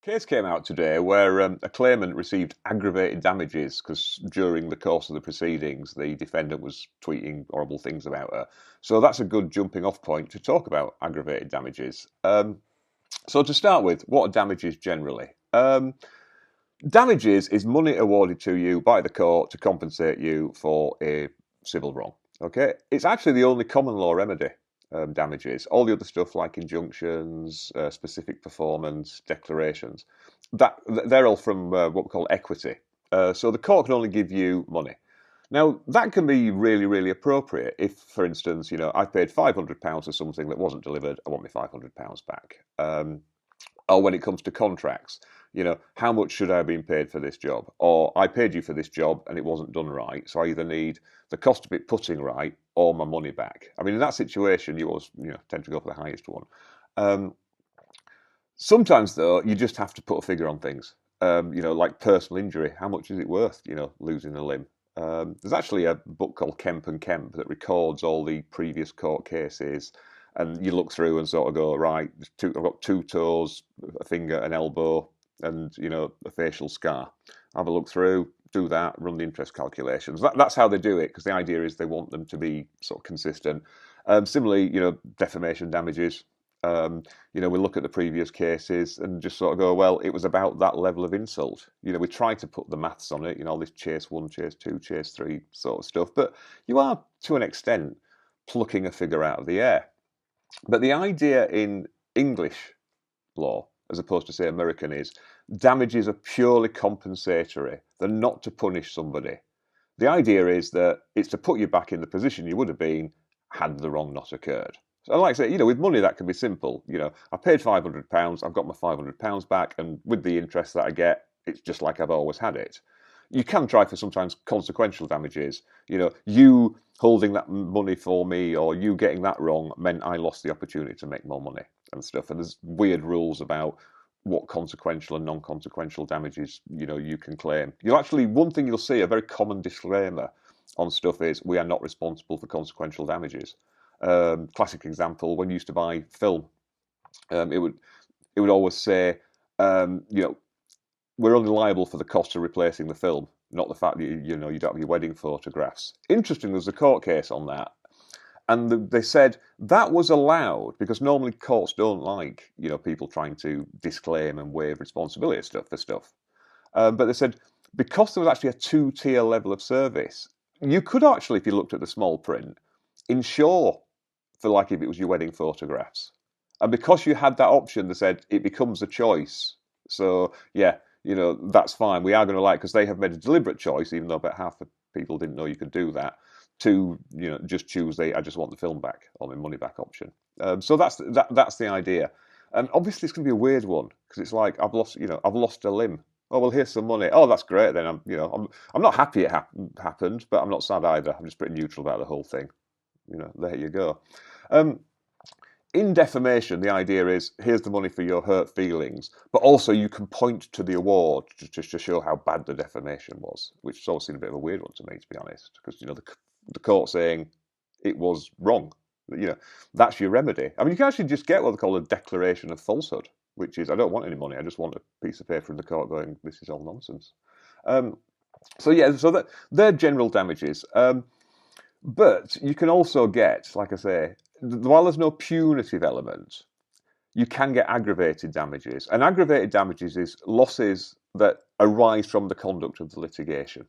Case came out today where a claimant received aggravated damages because during the course of the proceedings, the defendant was tweeting horrible things about her. So that's a good jumping off point to talk about aggravated damages. So to start with, what are damages generally? Damages is money awarded to you by the court to compensate you for a civil wrong. Okay, it's actually the only common law remedy. Damages, all the other stuff like injunctions, specific performance, declarations, they're all from what we call equity. So the court can only give you money. Now that can be really, really appropriate if, for instance, I paid £500 for something that wasn't delivered. I want my £500 back. Or when it comes to contracts, how much should I have been paid for this job? Or I paid you for this job and it wasn't done right, so I either need the cost of it putting right or my money back. I mean, in that situation, you always tend to go for the highest one. Sometimes, though, you just have to put a figure on things. Like personal injury. How much is it worth, losing a limb? There's actually a book called Kemp and Kemp that records all the previous court cases. And you look through and sort of go, right, I've got two toes, a finger, an elbow, and, a facial scar. Have a look through, do that, run the interest calculations. That's how they do it, because the idea is they want them to be sort of consistent. Similarly, defamation damages. We look at the previous cases and just sort of go, well, it was about that level of insult. We try to put the maths on it, this chase 1, chase 2, chase 3 sort of stuff. But you are, to an extent, plucking a figure out of the air. But the idea in English law, as opposed to, say, American, is damages are purely compensatory. They're not to punish somebody. The idea is that it's to put you back in the position you would have been had the wrong not occurred. So like I say, with money that can be simple. I paid £500, I've got my £500 back, and with the interest that I get, it's just like I've always had it. You can try for sometimes consequential damages. You holding that money for me or you getting that wrong meant I lost the opportunity to make more money and stuff. And there's weird rules about what consequential and non-consequential damages, you can claim. One thing you'll see, a very common disclaimer on stuff is we are not responsible for consequential damages. Classic example, when you used to buy film, it would always say, we're only liable for the cost of replacing the film, not the fact that you don't have your wedding photographs. Interesting, there's a court case on that, and they said that was allowed because normally courts don't like people trying to disclaim and waive responsibility for stuff. But they said because there was actually a 2-tier level of service, you could actually, if you looked at the small print, insure for like if it was your wedding photographs, and because you had that option, they said it becomes a choice. So yeah. That's fine. We are going to because they have made a deliberate choice, even though about half the people didn't know you could do that, to just choose I just want the film back or my money back option. So that's the idea. And obviously it's going to be a weird one because it's like I've lost a limb. Oh well, here's some money. Oh, that's great. Then I'm not happy it happened, but I'm not sad either. I'm just pretty neutral about the whole thing. There you go. In defamation, the idea is here's the money for your hurt feelings, but also you can point to the award to show how bad the defamation was, which always seemed a bit of a weird one to me, to be honest, because the court saying it was wrong. That's your remedy. I mean, you can actually just get what they call a declaration of falsehood, which is I don't want any money, I just want a piece of paper from the court going this is all nonsense. So they're general damages. But you can also get, like I say, while there's no punitive element, you can get aggravated damages. And aggravated damages is losses that arise from the conduct of the litigation.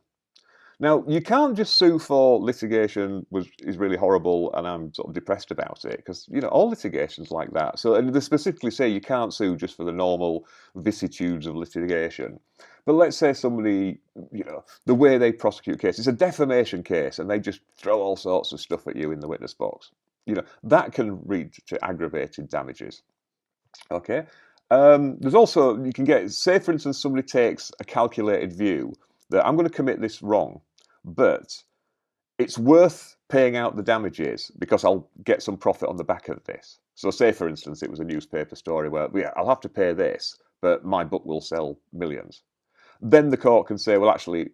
Now, you can't just sue for litigation is really horrible and I'm sort of depressed about it, because, all litigation's like that. So, and they specifically say you can't sue just for the normal vicissitudes of litigation. But let's say somebody, the way they prosecute cases, it's a defamation case and they just throw all sorts of stuff at you in the witness box. That can lead to aggravated damages. Okay. There's also, you can get, say for instance, somebody takes a calculated view that I'm going to commit this wrong, but it's worth paying out the damages because I'll get some profit on the back of this. So say for instance, it was a newspaper story where, I'll have to pay this, but my book will sell millions. Then the court can say, well, actually,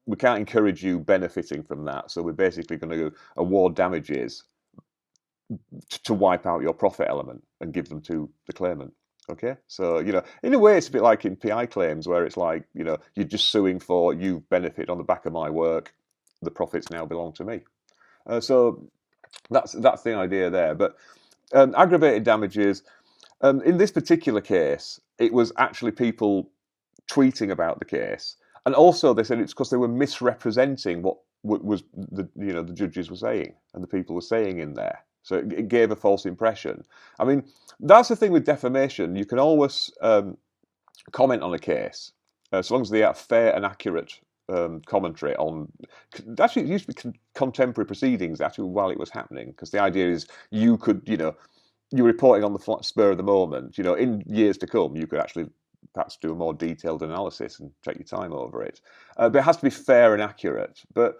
we can't encourage you benefiting from that. So we're basically going to award damages to wipe out your profit element and give them to the claimant. Okay, so in a way, it's a bit like in PI claims, where it's like you're just suing for you've benefited on the back of my work. The profits now belong to me. So that's the idea there. But aggravated damages. In this particular case, it was actually people tweeting about the case, and also they said it's because they were misrepresenting what was the judges were saying and the people were saying in there. So it gave a false impression. I mean, that's the thing with defamation. You can always comment on a case so long as they have fair and accurate commentary on. Actually, it used to be contemporary proceedings actually while it was happening, because the idea is you could you're reporting on the spur of the moment. In years to come, you could actually perhaps do a more detailed analysis and take your time over it. But it has to be fair and accurate. But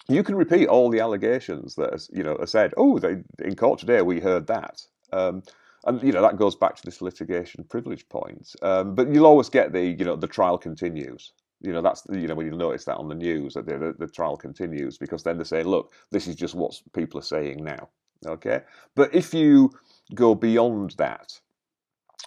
you can repeat all the allegations that are said. Oh, in court today we heard that, and that goes back to this litigation privilege point. But you'll always get the trial continues. That's when you'll notice that on the news that the trial continues, because then they're saying, look, this is just what people are saying now. Okay, but if you go beyond that,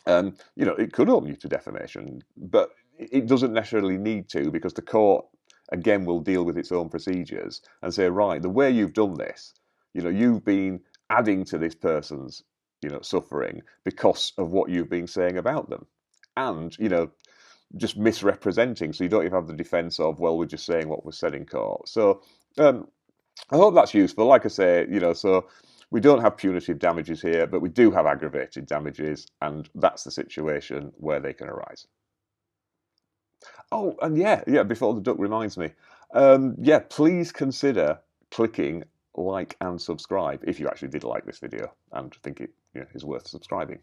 it could open you to defamation, but it doesn't necessarily need to, because the court again will deal with its own procedures and say, right, the way you've done this, you've been adding to this person's suffering because of what you've been saying about them, and just misrepresenting, so you don't even have the defense of, well, we're just saying what was said in court. So I hope that's useful. Like I say, so we don't have punitive damages here, but we do have aggravated damages, and that's the situation where they can arise. Oh, and yeah, before the duck reminds me, please consider clicking like and subscribe if you actually did like this video and think it is worth subscribing.